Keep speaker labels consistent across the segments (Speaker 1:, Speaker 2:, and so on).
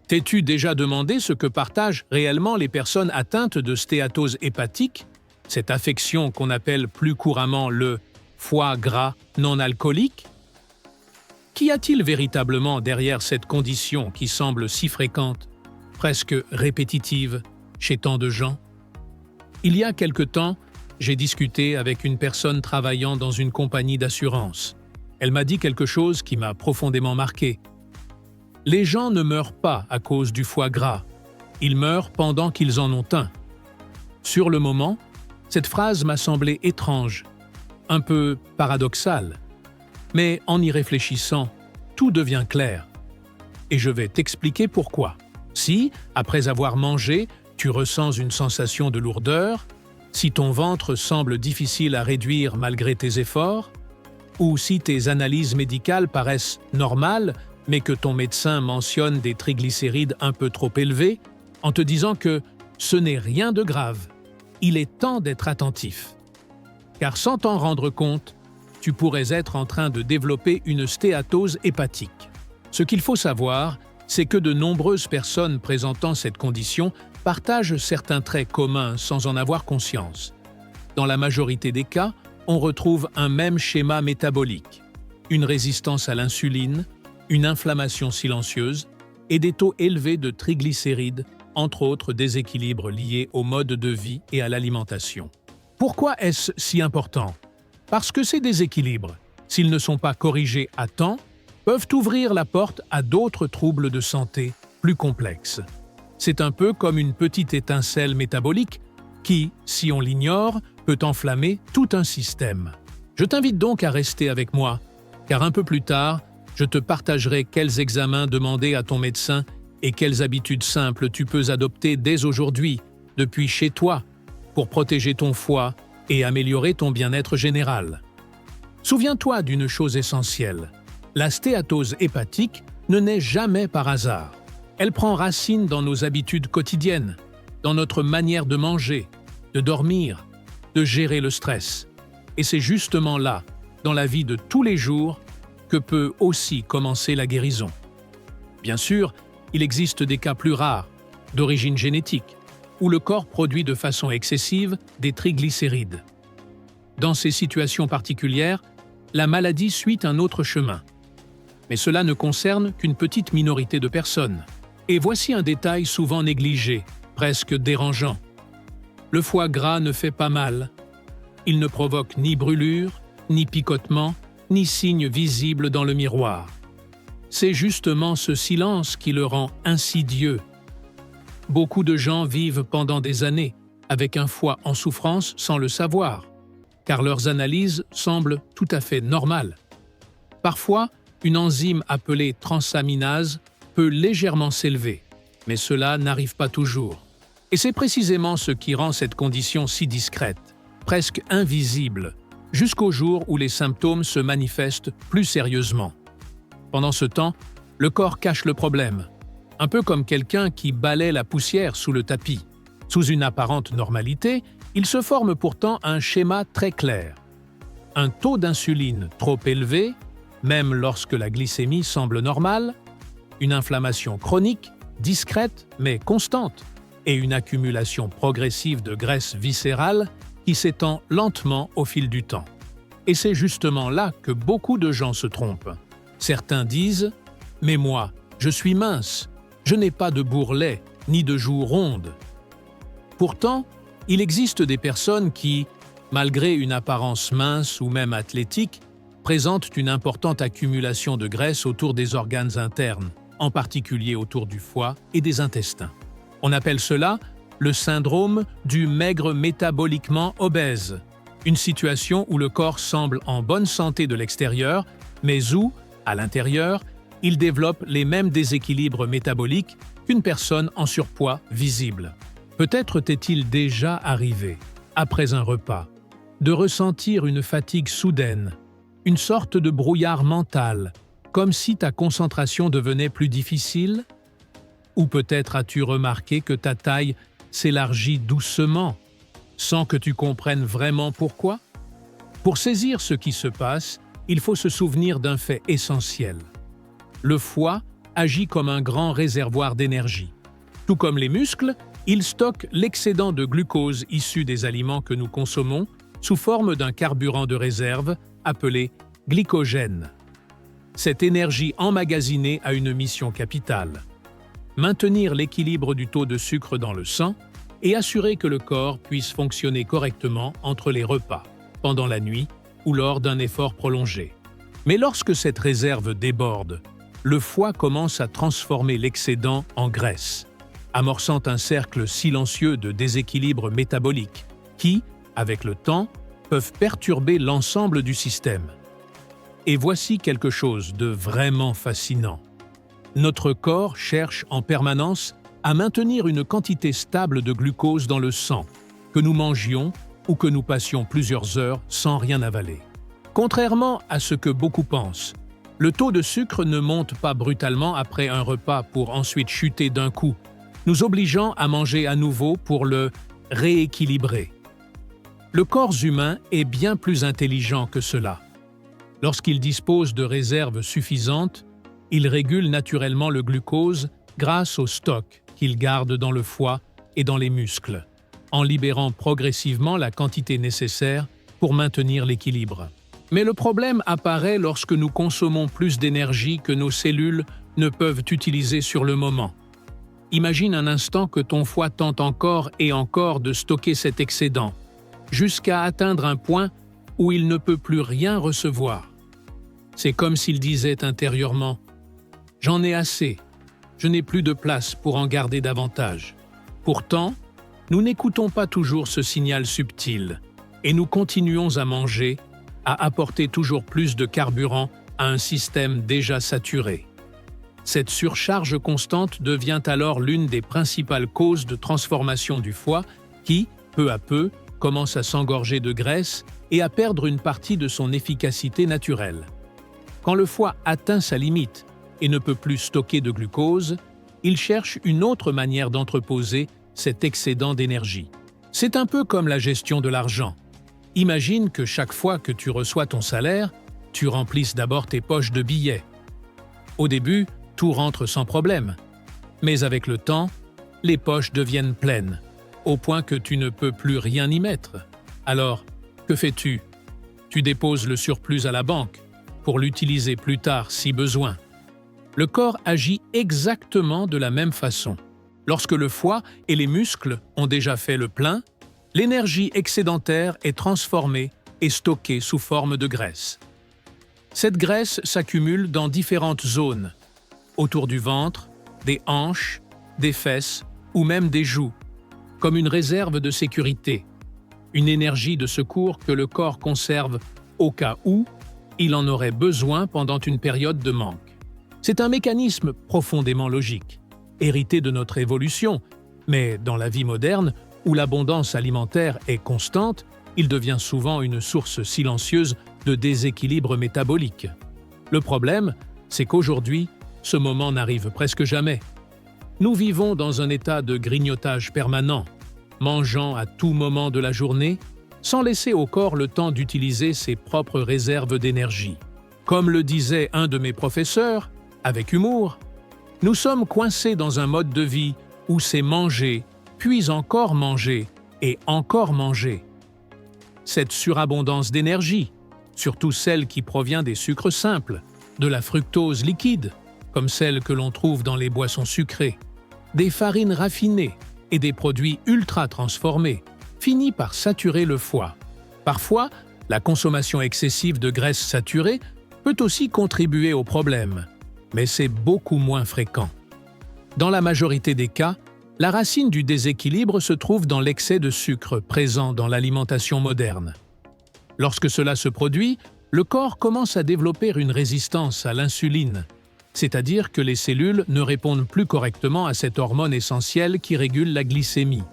Speaker 1: T'es-tu déjà demandé ce que partagent réellement les personnes atteintes de stéatose hépatique, cette affection qu'on appelle plus couramment le foie gras non alcoolique? Qu'y a-t-il véritablement derrière cette condition qui semble si fréquente, presque répétitive, chez tant de gens? Il y a quelque temps, j'ai discuté avec une personne travaillant dans une compagnie d'assurance. Elle m'a dit quelque chose qui m'a profondément marqué. Les gens ne meurent pas à cause du foie gras, ils meurent pendant qu'ils en ont un. Sur le moment, cette phrase m'a semblé étrange, un peu paradoxale. Mais en y réfléchissant, tout devient clair. Et je vais t'expliquer pourquoi. Si, après avoir mangé, tu ressens une sensation de lourdeur, si ton ventre semble difficile à réduire malgré tes efforts, ou si tes analyses médicales paraissent normales, mais que ton médecin mentionne des triglycérides un peu trop élevés, en te disant que ce n'est rien de grave, il est temps d'être attentif. Car sans t'en rendre compte, tu pourrais être en train de développer une stéatose hépatique. Ce qu'il faut savoir, c'est que de nombreuses personnes présentant cette condition partagent certains traits communs sans en avoir conscience. Dans la majorité des cas, on retrouve un même schéma métabolique, une résistance à l'insuline, une inflammation silencieuse et des taux élevés de triglycérides, entre autres déséquilibres liés au mode de vie et à l'alimentation. Pourquoi est-ce si important? Parce que ces déséquilibres, s'ils ne sont pas corrigés à temps, peuvent ouvrir la porte à d'autres troubles de santé plus complexes. C'est un peu comme une petite étincelle métabolique qui, si on l'ignore, peut enflammer tout un système. Je t'invite donc à rester avec moi, car un peu plus tard, je te partagerai quels examens demander à ton médecin et quelles habitudes simples tu peux adopter dès aujourd'hui, depuis chez toi, pour protéger ton foie et améliorer ton bien-être général. Souviens-toi d'une chose essentielle. La stéatose hépatique ne naît jamais par hasard. Elle prend racine dans nos habitudes quotidiennes, dans notre manière de manger, de dormir, de gérer le stress. Et c'est justement là, dans la vie de tous les jours, que peut aussi commencer la guérison. Bien sûr, il existe des cas plus rares, d'origine génétique, où le corps produit de façon excessive des triglycérides. Dans ces situations particulières, la maladie suit un autre chemin. Mais cela ne concerne qu'une petite minorité de personnes. Et voici un détail souvent négligé, presque dérangeant. Le foie gras ne fait pas mal. Il ne provoque ni brûlure, ni picotement, ni signe visible dans le miroir. C'est justement ce silence qui le rend insidieux. Beaucoup de gens vivent pendant des années avec un foie en souffrance sans le savoir, car leurs analyses semblent tout à fait normales. Parfois, une enzyme appelée transaminase peut légèrement s'élever, mais cela n'arrive pas toujours. Et c'est précisément ce qui rend cette condition si discrète, presque invisible, jusqu'au jour où les symptômes se manifestent plus sérieusement. Pendant ce temps, le corps cache le problème, un peu comme quelqu'un qui balaie la poussière sous le tapis. Sous une apparente normalité, il se forme pourtant un schéma très clair. Un taux d'insuline trop élevé, même lorsque la glycémie semble normale, une inflammation chronique, discrète mais constante, et une accumulation progressive de graisse viscérale qui s'étend lentement au fil du temps. Et c'est justement là que beaucoup de gens se trompent. Certains disent « Mais moi, je suis mince, je n'ai pas de bourrelet ni de joues rondes ». Pourtant, il existe des personnes qui, malgré une apparence mince ou même athlétique, présentent une importante accumulation de graisse autour des organes internes, en particulier autour du foie et des intestins. On appelle cela le syndrome du maigre métaboliquement obèse, une situation où le corps semble en bonne santé de l'extérieur, mais où, à l'intérieur, il développe les mêmes déséquilibres métaboliques qu'une personne en surpoids visible. Peut-être t'est-il déjà arrivé, après un repas, de ressentir une fatigue soudaine, une sorte de brouillard mental, comme si ta concentration devenait plus difficile? Ou peut-être as-tu remarqué que ta taille s'élargit doucement, sans que tu comprennes vraiment pourquoi? Pour saisir ce qui se passe, il faut se souvenir d'un fait essentiel. Le foie agit comme un grand réservoir d'énergie. Tout comme les muscles, il stocke l'excédent de glucose issu des aliments que nous consommons sous forme d'un carburant de réserve appelé glycogène. Cette énergie emmagasinée a une mission capitale: maintenir l'équilibre du taux de sucre dans le sang et assurer que le corps puisse fonctionner correctement entre les repas, pendant la nuit ou lors d'un effort prolongé. Mais lorsque cette réserve déborde, le foie commence à transformer l'excédent en graisse, amorçant un cercle silencieux de déséquilibre métabolique qui, avec le temps, peuvent perturber l'ensemble du système. Et voici quelque chose de vraiment fascinant. Notre corps cherche en permanence à maintenir une quantité stable de glucose dans le sang, que nous mangions ou que nous passions plusieurs heures sans rien avaler. Contrairement à ce que beaucoup pensent, le taux de sucre ne monte pas brutalement après un repas pour ensuite chuter d'un coup, nous obligeant à manger à nouveau pour le rééquilibrer. Le corps humain est bien plus intelligent que cela. Lorsqu'il dispose de réserves suffisantes, il régule naturellement le glucose grâce au stock qu'il garde dans le foie et dans les muscles, en libérant progressivement la quantité nécessaire pour maintenir l'équilibre. Mais le problème apparaît lorsque nous consommons plus d'énergie que nos cellules ne peuvent utiliser sur le moment. Imagine un instant que ton foie tente encore et encore de stocker cet excédent, jusqu'à atteindre un point où il ne peut plus rien recevoir. C'est comme s'il disait intérieurement « J'en ai assez, je n'ai plus de place pour en garder davantage ». Pourtant, nous n'écoutons pas toujours ce signal subtil et nous continuons à manger, à apporter toujours plus de carburant à un système déjà saturé. Cette surcharge constante devient alors l'une des principales causes de transformation du foie qui, peu à peu, commence à s'engorger de graisse et à perdre une partie de son efficacité naturelle. Quand le foie atteint sa limite et ne peut plus stocker de glucose, il cherche une autre manière d'entreposer cet excédent d'énergie. C'est un peu comme la gestion de l'argent. Imagine que chaque fois que tu reçois ton salaire, tu remplisses d'abord tes poches de billets. Au début, tout rentre sans problème. Mais avec le temps, les poches deviennent pleines, au point que tu ne peux plus rien y mettre. Alors, que fais-tu? Tu déposes le surplus à la banque pour l'utiliser plus tard si besoin. Le corps agit exactement de la même façon. Lorsque le foie et les muscles ont déjà fait le plein, l'énergie excédentaire est transformée et stockée sous forme de graisse. Cette graisse s'accumule dans différentes zones, autour du ventre, des hanches, des fesses ou même des joues, comme une réserve de sécurité, une énergie de secours que le corps conserve au cas où il en aurait besoin pendant une période de manque. C'est un mécanisme profondément logique, hérité de notre évolution, mais dans la vie moderne, où l'abondance alimentaire est constante, il devient souvent une source silencieuse de déséquilibre métabolique. Le problème, c'est qu'aujourd'hui, ce moment n'arrive presque jamais. Nous vivons dans un état de grignotage permanent, mangeant à tout moment de la journée, sans laisser au corps le temps d'utiliser ses propres réserves d'énergie. Comme le disait un de mes professeurs, avec humour, nous sommes coincés dans un mode de vie où c'est manger, puis encore manger et encore manger. Cette surabondance d'énergie, surtout celle qui provient des sucres simples, de la fructose liquide, comme celle que l'on trouve dans les boissons sucrées, des farines raffinées et des produits ultra transformés, finit par saturer le foie. Parfois, la consommation excessive de graisses saturées peut aussi contribuer au problème, mais c'est beaucoup moins fréquent. Dans la majorité des cas, la racine du déséquilibre se trouve dans l'excès de sucre présent dans l'alimentation moderne. Lorsque cela se produit, le corps commence à développer une résistance à l'insuline, c'est-à-dire que les cellules ne répondent plus correctement à cette hormone essentielle qui régule la glycémie.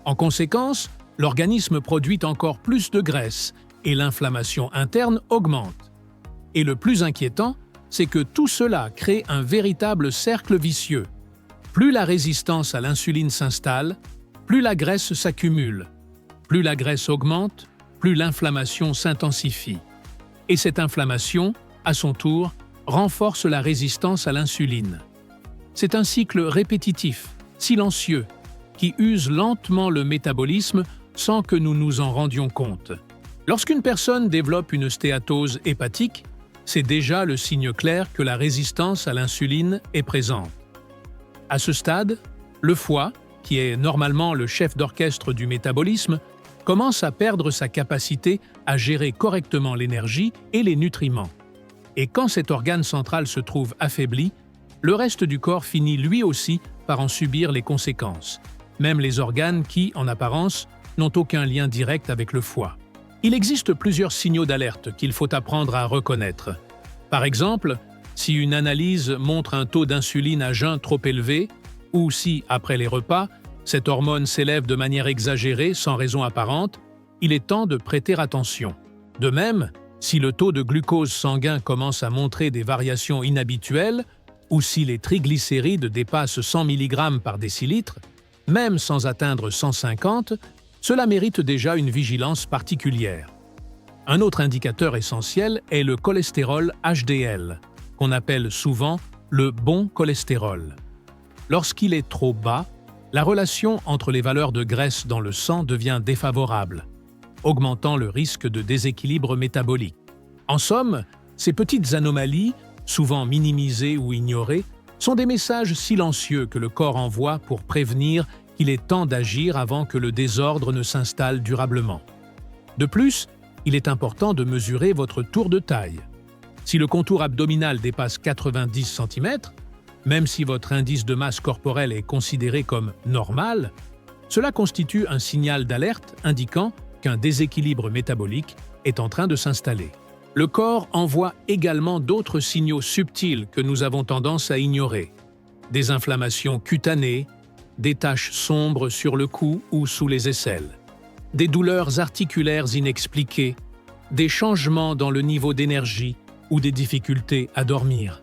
Speaker 1: En conséquence, l'organisme produit encore plus de graisse et l'inflammation interne augmente. Et le plus inquiétant, c'est que tout cela crée un véritable cercle vicieux. Plus la résistance à l'insuline s'installe, plus la graisse s'accumule. Plus la graisse augmente, plus l'inflammation s'intensifie. Et cette inflammation, à son tour, renforce la résistance à l'insuline. C'est un cycle répétitif, silencieux, qui use lentement le métabolisme sans que nous nous en rendions compte. Lorsqu'une personne développe une stéatose hépatique, c'est déjà le signe clair que la résistance à l'insuline est présente. À ce stade, le foie, qui est normalement le chef d'orchestre du métabolisme, commence à perdre sa capacité à gérer correctement l'énergie et les nutriments. Et quand cet organe central se trouve affaibli, le reste du corps finit lui aussi par en subir les conséquences, même les organes qui, en apparence, n'ont aucun lien direct avec le foie. Il existe plusieurs signaux d'alerte qu'il faut apprendre à reconnaître. Par exemple, si une analyse montre un taux d'insuline à jeun trop élevé, ou si, après les repas, cette hormone s'élève de manière exagérée sans raison apparente, il est temps de prêter attention. De même, si le taux de glucose sanguin commence à montrer des variations inhabituelles, ou si les triglycérides dépassent 100 mg par décilitre, même sans atteindre 150, cela mérite déjà une vigilance particulière. Un autre indicateur essentiel est le cholestérol HDL, qu'on appelle souvent le bon cholestérol. Lorsqu'il est trop bas, la relation entre les valeurs de graisse dans le sang devient défavorable, augmentant le risque de déséquilibre métabolique. En somme, ces petites anomalies, souvent minimisées ou ignorées, sont des messages silencieux que le corps envoie pour prévenir qu'il est temps d'agir avant que le désordre ne s'installe durablement. De plus, il est important de mesurer votre tour de taille. Si le contour abdominal dépasse 90 cm, même si votre indice de masse corporelle est considéré comme normal, cela constitue un signal d'alerte indiquant qu'un déséquilibre métabolique est en train de s'installer. Le corps envoie également d'autres signaux subtils que nous avons tendance à ignorer. Des inflammations cutanées, des taches sombres sur le cou ou sous les aisselles, des douleurs articulaires inexpliquées, des changements dans le niveau d'énergie ou des difficultés à dormir.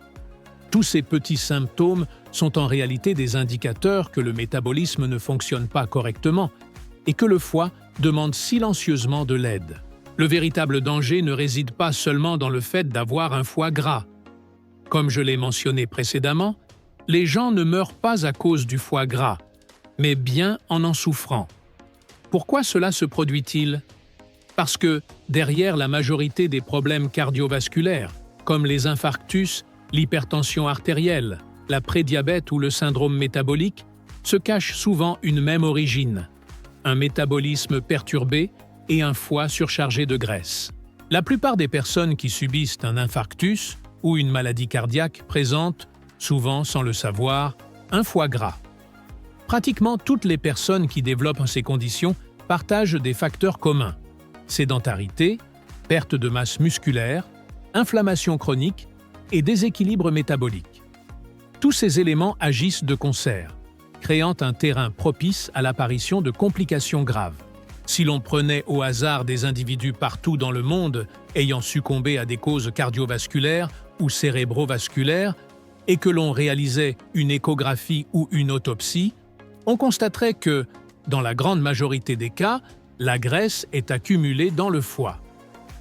Speaker 1: Tous ces petits symptômes sont en réalité des indicateurs que le métabolisme ne fonctionne pas correctement et que le foie demande silencieusement de l'aide. Le véritable danger ne réside pas seulement dans le fait d'avoir un foie gras. Comme je l'ai mentionné précédemment, les gens ne meurent pas à cause du foie gras, mais bien en souffrant. Pourquoi cela se produit-il? Parce que, derrière la majorité des problèmes cardiovasculaires, comme les infarctus, l'hypertension artérielle, la prédiabète ou le syndrome métabolique, se cache souvent une même origine: un métabolisme perturbé et un foie surchargé de graisse. La plupart des personnes qui subissent un infarctus ou une maladie cardiaque présentent, souvent sans le savoir, un foie gras. Pratiquement toutes les personnes qui développent ces conditions partagent des facteurs communs: sédentarité, perte de masse musculaire, inflammation chronique et déséquilibre métabolique. Tous ces éléments agissent de concert, créant un terrain propice à l'apparition de complications graves. Si l'on prenait au hasard des individus partout dans le monde ayant succombé à des causes cardiovasculaires ou cérébrovasculaires et que l'on réalisait une échographie ou une autopsie, on constaterait que, dans la grande majorité des cas, la graisse est accumulée dans le foie.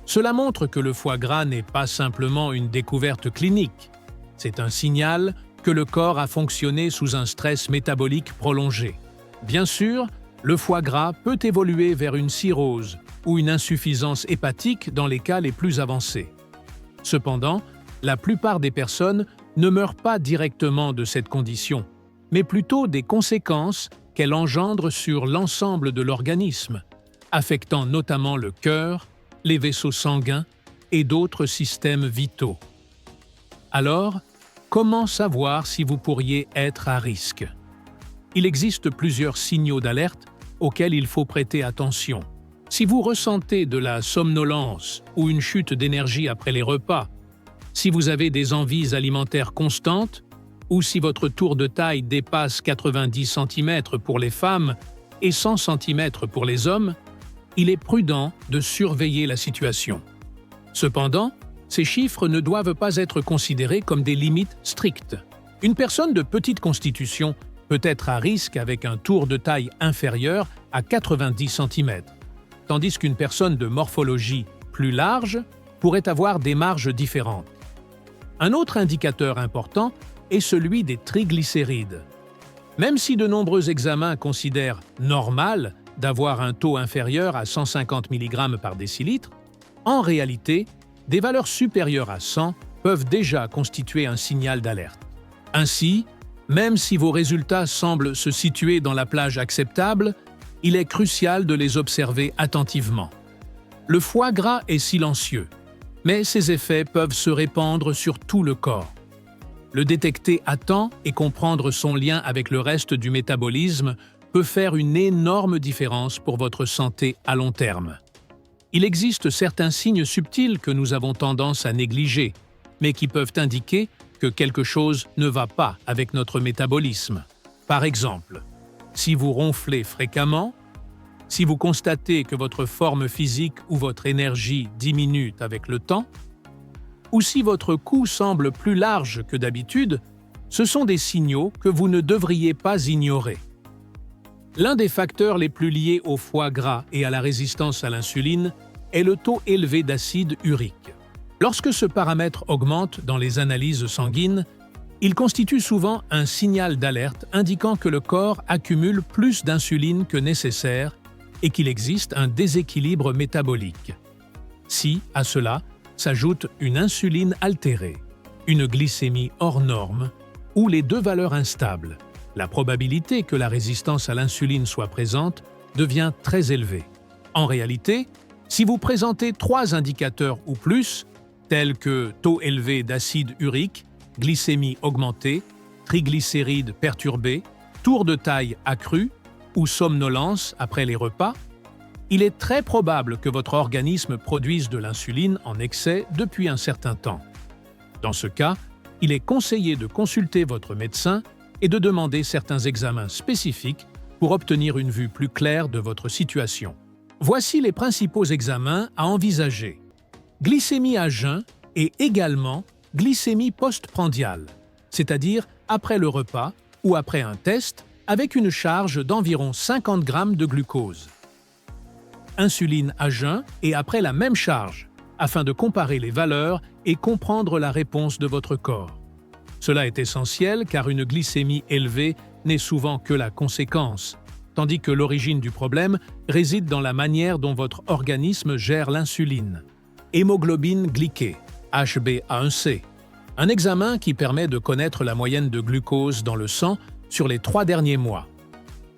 Speaker 1: Cela montre que le foie gras n'est pas simplement une découverte clinique. C'est un signal que le corps a fonctionné sous un stress métabolique prolongé. Bien sûr, le foie gras peut évoluer vers une cirrhose ou une insuffisance hépatique dans les cas les plus avancés. Cependant, la plupart des personnes ne meurent pas directement de cette condition, mais plutôt des conséquences qu'elle engendre sur l'ensemble de l'organisme, affectant notamment le cœur, les vaisseaux sanguins et d'autres systèmes vitaux. Alors, comment savoir si vous pourriez être à risque? Il existe plusieurs signaux d'alerte auxquels il faut prêter attention. Si vous ressentez de la somnolence ou une chute d'énergie après les repas, si vous avez des envies alimentaires constantes, ou si votre tour de taille dépasse 90 cm pour les femmes et 100 cm pour les hommes, il est prudent de surveiller la situation. Cependant, ces chiffres ne doivent pas être considérés comme des limites strictes. Une personne de petite constitution peut être à risque avec un tour de taille inférieur à 90 cm, tandis qu'une personne de morphologie plus large pourrait avoir des marges différentes. Un autre indicateur important est celui des triglycérides. Même si de nombreux examens considèrent normal d'avoir un taux inférieur à 150 mg par décilitre, en réalité, des valeurs supérieures à 100 peuvent déjà constituer un signal d'alerte. Ainsi, même si vos résultats semblent se situer dans la plage acceptable, il est crucial de les observer attentivement. Le foie gras est silencieux, mais ses effets peuvent se répandre sur tout le corps. Le détecter à temps et comprendre son lien avec le reste du métabolisme peut faire une énorme différence pour votre santé à long terme. Il existe certains signes subtils que nous avons tendance à négliger, mais qui peuvent indiquer que quelque chose ne va pas avec notre métabolisme. Par exemple, si vous ronflez fréquemment, si vous constatez que votre forme physique ou votre énergie diminue avec le temps, ou si votre cou semble plus large que d'habitude, ce sont des signaux que vous ne devriez pas ignorer. L'un des facteurs les plus liés au foie gras et à la résistance à l'insuline est le taux élevé d'acide urique. Lorsque ce paramètre augmente dans les analyses sanguines, il constitue souvent un signal d'alerte indiquant que le corps accumule plus d'insuline que nécessaire et qu'il existe un déséquilibre métabolique. Si, à cela, s'ajoute une insuline altérée, une glycémie hors norme ou les deux valeurs instables, la probabilité que la résistance à l'insuline soit présente devient très élevée. En réalité, si vous présentez 3 indicateurs ou plus, tels que taux élevé d'acide urique, glycémie augmentée, triglycérides perturbés, tour de taille accru ou somnolence après les repas, il est très probable que votre organisme produise de l'insuline en excès depuis un certain temps. Dans ce cas, il est conseillé de consulter votre médecin et de demander certains examens spécifiques pour obtenir une vue plus claire de votre situation. Voici les principaux examens à envisager. Glycémie à jeun et également glycémie postprandiale, c'est-à-dire après le repas ou après un test avec une charge d'environ 50 g de glucose. Insuline à jeun et après la même charge, afin de comparer les valeurs et comprendre la réponse de votre corps. Cela est essentiel car une glycémie élevée n'est souvent que la conséquence, tandis que l'origine du problème réside dans la manière dont votre organisme gère l'insuline. Hémoglobine glyquée, HbA1c, un examen qui permet de connaître la moyenne de glucose dans le sang sur les 3 derniers mois.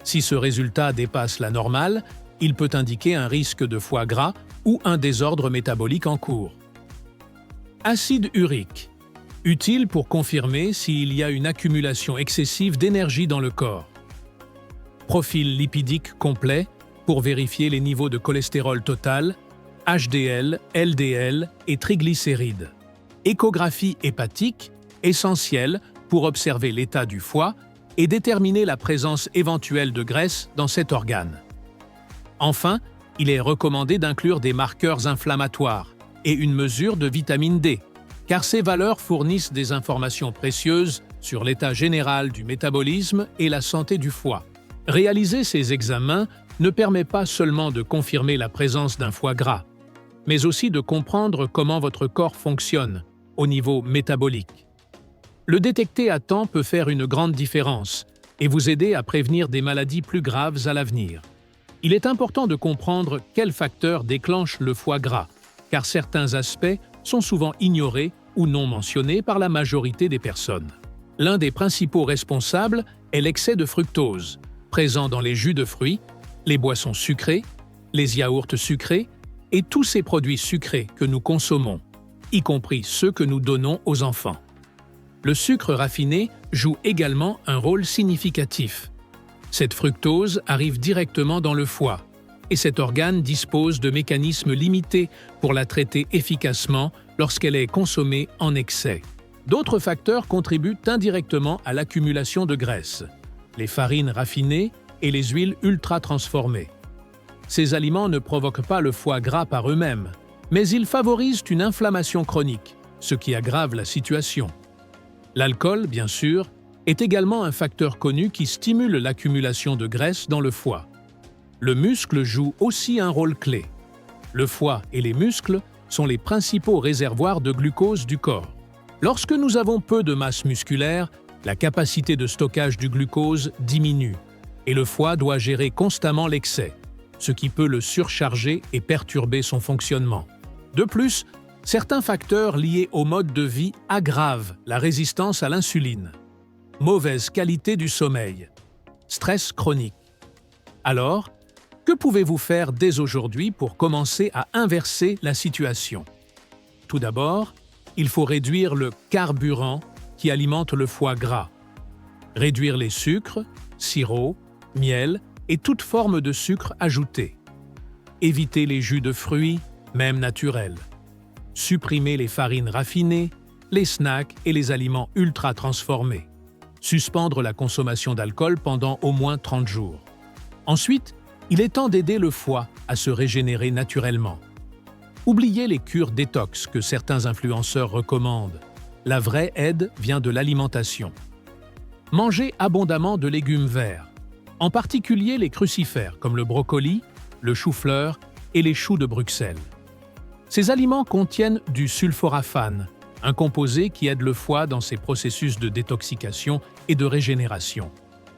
Speaker 1: Si ce résultat dépasse la normale, il peut indiquer un risque de foie gras ou un désordre métabolique en cours. Acide urique, utile pour confirmer s'il y a une accumulation excessive d'énergie dans le corps. Profil lipidique complet pour vérifier les niveaux de cholestérol total, HDL, LDL et triglycérides. Échographie hépatique, essentielle pour observer l'état du foie et déterminer la présence éventuelle de graisse dans cet organe. Enfin, il est recommandé d'inclure des marqueurs inflammatoires et une mesure de vitamine D, car ces valeurs fournissent des informations précieuses sur l'état général du métabolisme et la santé du foie. Réaliser ces examens ne permet pas seulement de confirmer la présence d'un foie gras, mais aussi de comprendre comment votre corps fonctionne au niveau métabolique. Le détecter à temps peut faire une grande différence et vous aider à prévenir des maladies plus graves à l'avenir. Il est important de comprendre quels facteurs déclenchent le foie gras, car certains aspects sont souvent ignorés ou non mentionnés par la majorité des personnes. L'un des principaux responsables est l'excès de fructose, présent dans les jus de fruits, les boissons sucrées, les yaourts sucrés et tous ces produits sucrés que nous consommons, y compris ceux que nous donnons aux enfants. Le sucre raffiné joue également un rôle significatif. Cette fructose arrive directement dans le foie, et cet organe dispose de mécanismes limités pour la traiter efficacement lorsqu'elle est consommée en excès. D'autres facteurs contribuent indirectement à l'accumulation de graisse, les farines raffinées et les huiles ultra-transformées. Ces aliments ne provoquent pas le foie gras par eux-mêmes, mais ils favorisent une inflammation chronique, ce qui aggrave la situation. L'alcool, bien sûr, est également un facteur connu qui stimule l'accumulation de graisse dans le foie. Le muscle joue aussi un rôle clé. Le foie et les muscles sont les principaux réservoirs de glucose du corps. Lorsque nous avons peu de masse musculaire, La capacité de stockage du glucose diminue et le foie doit gérer constamment l'excès, ce qui peut le surcharger et perturber son fonctionnement. De plus, certains facteurs liés au mode de vie aggravent la résistance à l'insuline. Mauvaise qualité du sommeil, stress chronique. Alors, que pouvez-vous faire dès aujourd'hui pour commencer à inverser la situation? Tout d'abord, il faut réduire le carburant qui alimente le foie gras. Réduire les sucres, sirops, miel et toute forme de sucre ajouté. Éviter les jus de fruits, même naturels. Supprimer les farines raffinées, les snacks et les aliments ultra transformés. Suspendre la consommation d'alcool pendant au moins 30 jours. Ensuite, il est temps d'aider le foie à se régénérer naturellement. Oubliez les cures détox que certains influenceurs recommandent. La vraie aide vient de l'alimentation. Mangez abondamment de légumes verts, en particulier les crucifères comme le brocoli, le chou-fleur et les choux de Bruxelles. Ces aliments contiennent du sulforaphane, un composé qui aide le foie dans ses processus de détoxication et de régénération.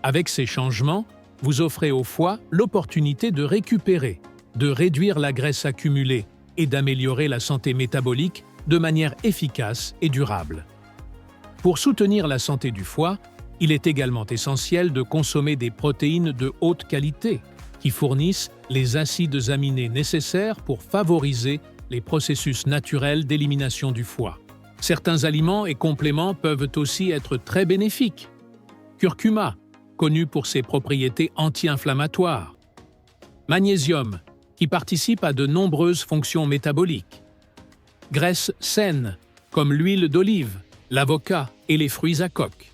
Speaker 1: Avec ces changements, vous offrez au foie l'opportunité de récupérer, de réduire la graisse accumulée et d'améliorer la santé métabolique de manière efficace et durable. Pour soutenir la santé du foie, il est également essentiel de consommer des protéines de haute qualité qui fournissent les acides aminés nécessaires pour favoriser les processus naturels d'élimination du foie. Certains aliments et compléments peuvent aussi être très bénéfiques. Curcuma, connu pour ses propriétés anti-inflammatoires. Magnésium, qui participe à de nombreuses fonctions métaboliques. Graisses saines, comme l'huile d'olive, l'avocat et les fruits à coque.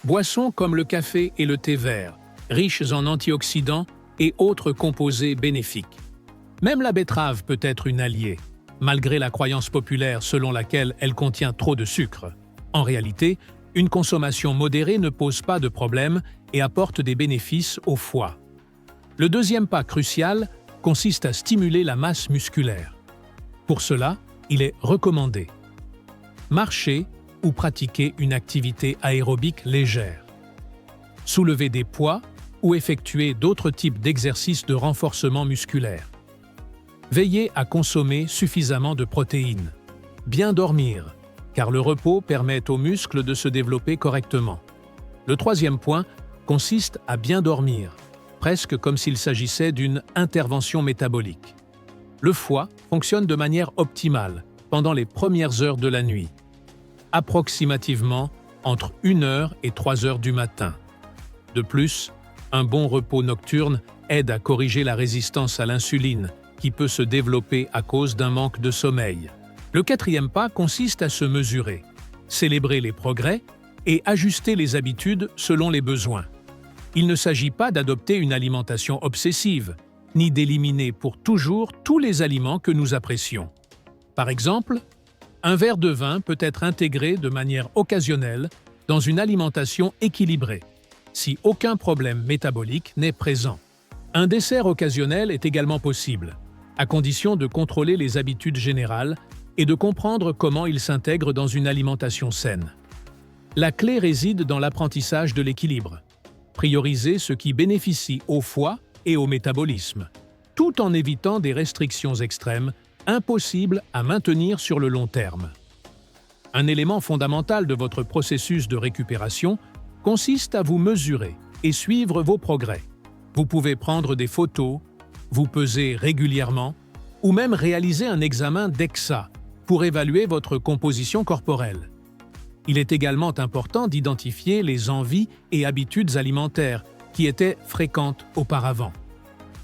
Speaker 1: Boissons comme le café et le thé vert, riches en antioxydants et autres composés bénéfiques. Même la betterave peut être une alliée, malgré la croyance populaire selon laquelle elle contient trop de sucre. En réalité, une consommation modérée ne pose pas de problème et apporte des bénéfices au foie. Le deuxième pas crucial consiste à stimuler la masse musculaire. Pour cela, il est recommandé marcher ou pratiquer une activité aérobique légère, soulever des poids ou effectuer d'autres types d'exercices de renforcement musculaire. Veillez à consommer suffisamment de protéines. Bien dormir, car le repos permet aux muscles de se développer correctement. Le troisième point consiste à bien dormir, presque comme s'il s'agissait d'une intervention métabolique. Le foie fonctionne de manière optimale pendant les premières heures de la nuit, approximativement entre 1 heure et 3 heures du matin. De plus, un bon repos nocturne aide à corriger la résistance à l'insuline, qui peut se développer à cause d'un manque de sommeil. Le quatrième pas consiste à se mesurer, célébrer les progrès et ajuster les habitudes selon les besoins. Il ne s'agit pas d'adopter une alimentation obsessive, ni d'éliminer pour toujours tous les aliments que nous apprécions. Par exemple, un verre de vin peut être intégré de manière occasionnelle dans une alimentation équilibrée, si aucun problème métabolique n'est présent. Un dessert occasionnel est également possible, à condition de contrôler les habitudes générales et de comprendre comment ils s'intègrent dans une alimentation saine. La clé réside dans l'apprentissage de l'équilibre. Prioriser ce qui bénéficie au foie et au métabolisme, tout en évitant des restrictions extrêmes impossibles à maintenir sur le long terme. Un élément fondamental de votre processus de récupération consiste à vous mesurer et suivre vos progrès. Vous pouvez prendre des photos, vous peser régulièrement ou même réaliser un examen DEXA pour évaluer votre composition corporelle. Il est également important d'identifier les envies et habitudes alimentaires qui étaient fréquentes auparavant.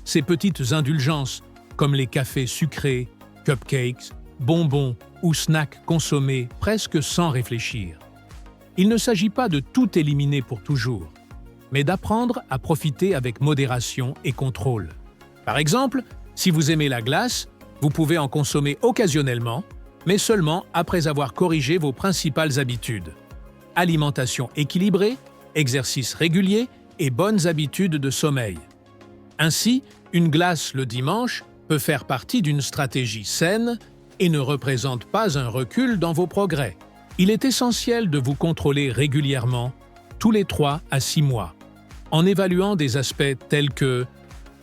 Speaker 1: Ces petites indulgences, comme les cafés sucrés, cupcakes, bonbons ou snacks consommés presque sans réfléchir. Il ne s'agit pas de tout éliminer pour toujours, mais d'apprendre à profiter avec modération et contrôle. Par exemple, si vous aimez la glace, vous pouvez en consommer occasionnellement, mais seulement après avoir corrigé vos principales habitudes. Alimentation équilibrée, exercice régulier et bonnes habitudes de sommeil. Ainsi, une glace le dimanche peut faire partie d'une stratégie saine et ne représente pas un recul dans vos progrès. Il est essentiel de vous contrôler régulièrement, tous les 3 à 6 mois, en évaluant des aspects tels que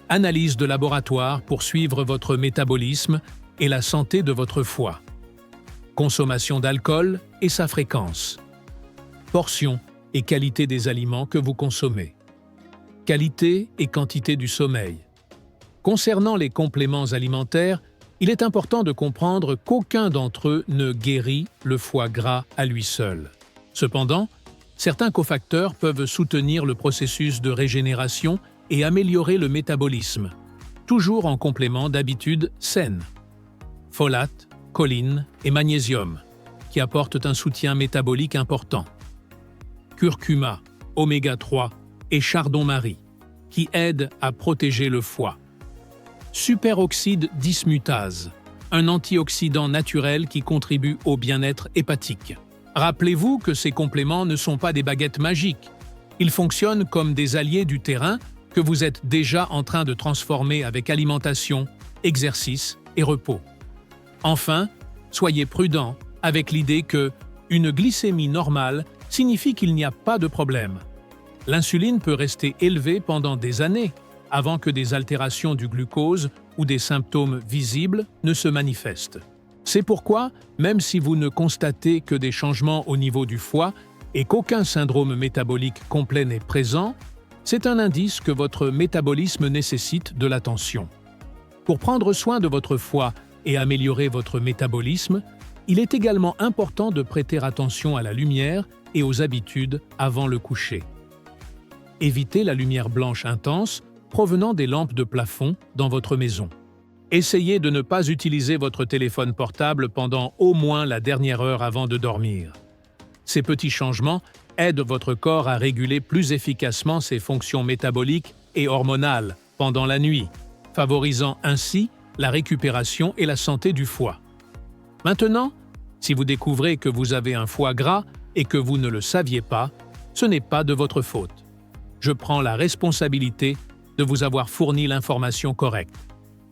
Speaker 1: analyse de laboratoire pour suivre votre métabolisme et la santé de votre foie, consommation d'alcool et sa fréquence, portion et qualité des aliments que vous consommez, qualité et quantité du sommeil. Concernant les compléments alimentaires, il est important de comprendre qu'aucun d'entre eux ne guérit le foie gras à lui seul. Cependant, certains cofacteurs peuvent soutenir le processus de régénération et améliorer le métabolisme, toujours en complément d'habitudes saines. Folate, choline et magnésium, qui apportent un soutien métabolique important. Curcuma, oméga 3 et chardon-marie, qui aident à protéger le foie. Superoxyde dismutase, un antioxydant naturel qui contribue au bien-être hépatique. Rappelez-vous que ces compléments ne sont pas des baguettes magiques. Ils fonctionnent comme des alliés du terrain que vous êtes déjà en train de transformer avec alimentation, exercice et repos. Enfin, soyez prudent avec l'idée que une glycémie normale signifie qu'il n'y a pas de problème. L'insuline peut rester élevée pendant des années avant que des altérations du glucose ou des symptômes visibles ne se manifestent. C'est pourquoi, même si vous ne constatez que des changements au niveau du foie et qu'aucun syndrome métabolique complet n'est présent, c'est un indice que votre métabolisme nécessite de l'attention. Pour prendre soin de votre foie et améliorer votre métabolisme, il est également important de prêter attention à la lumière et aux habitudes avant le coucher. Évitez la lumière blanche intense provenant des lampes de plafond dans votre maison. Essayez de ne pas utiliser votre téléphone portable pendant au moins la dernière heure avant de dormir. Ces petits changements aident votre corps à réguler plus efficacement ses fonctions métaboliques et hormonales pendant la nuit, favorisant ainsi la récupération et la santé du foie. Maintenant, si vous découvrez que vous avez un foie gras et que vous ne le saviez pas, ce n'est pas de votre faute. Je prends la responsabilité de vous avoir fourni l'information correcte.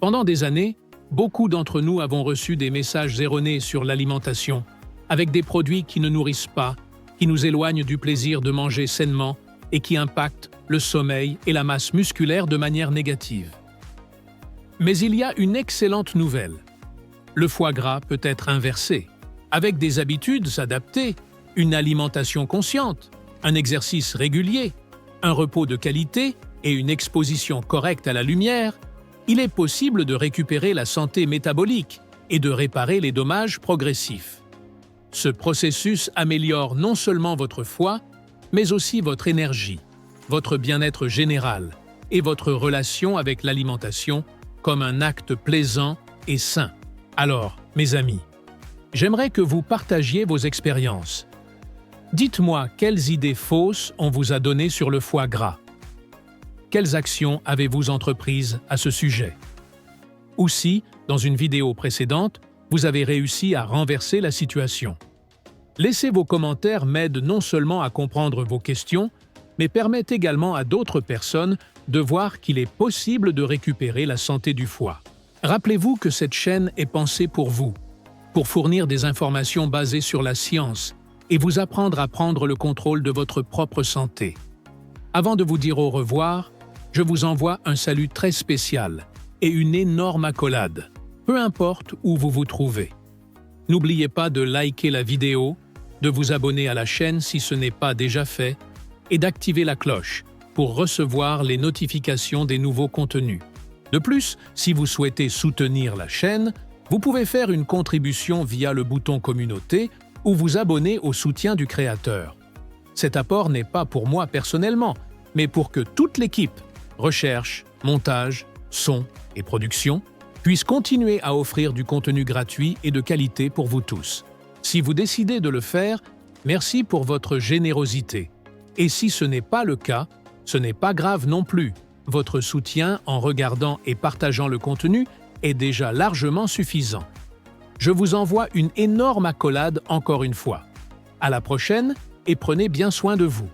Speaker 1: Pendant des années, beaucoup d'entre nous avons reçu des messages erronés sur l'alimentation, avec des produits qui ne nourrissent pas, qui nous éloignent du plaisir de manger sainement et qui impactent le sommeil et la masse musculaire de manière négative. Mais il y a une excellente nouvelle. Le foie gras peut être inversé. Avec des habitudes adaptées, une alimentation consciente, un exercice régulier, un repos de qualité et une exposition correcte à la lumière, il est possible de récupérer la santé métabolique et de réparer les dommages progressifs. Ce processus améliore non seulement votre foie, mais aussi votre énergie, votre bien-être général et votre relation avec l'alimentation comme un acte plaisant et sain. Alors, mes amis, j'aimerais que vous partagiez vos expériences. Dites-moi quelles idées fausses on vous a données sur le foie gras. Quelles actions avez-vous entreprises à ce sujet? Ou si, dans une vidéo précédente, vous avez réussi à renverser la situation. Laissez vos commentaires m'aident non seulement à comprendre vos questions, mais permettent également à d'autres personnes de voir qu'il est possible de récupérer la santé du foie. Rappelez-vous que cette chaîne est pensée pour vous, pour fournir des informations basées sur la science et vous apprendre à prendre le contrôle de votre propre santé. Avant de vous dire au revoir, je vous envoie un salut très spécial et une énorme accolade, peu importe où vous vous trouvez. N'oubliez pas de liker la vidéo, de vous abonner à la chaîne si ce n'est pas déjà fait et d'activer la cloche pour recevoir les notifications des nouveaux contenus. De plus, si vous souhaitez soutenir la chaîne, vous pouvez faire une contribution via le bouton Communauté ou vous abonner au soutien du créateur. Cet apport n'est pas pour moi personnellement, mais pour que toute l'équipe, recherche, montage, son et production, puisse continuer à offrir du contenu gratuit et de qualité pour vous tous. Si vous décidez de le faire, merci pour votre générosité. Et si ce n'est pas le cas, ce n'est pas grave non plus. Votre soutien en regardant et partageant le contenu est déjà largement suffisant. Je vous envoie une énorme accolade encore une fois. À la prochaine et prenez bien soin de vous.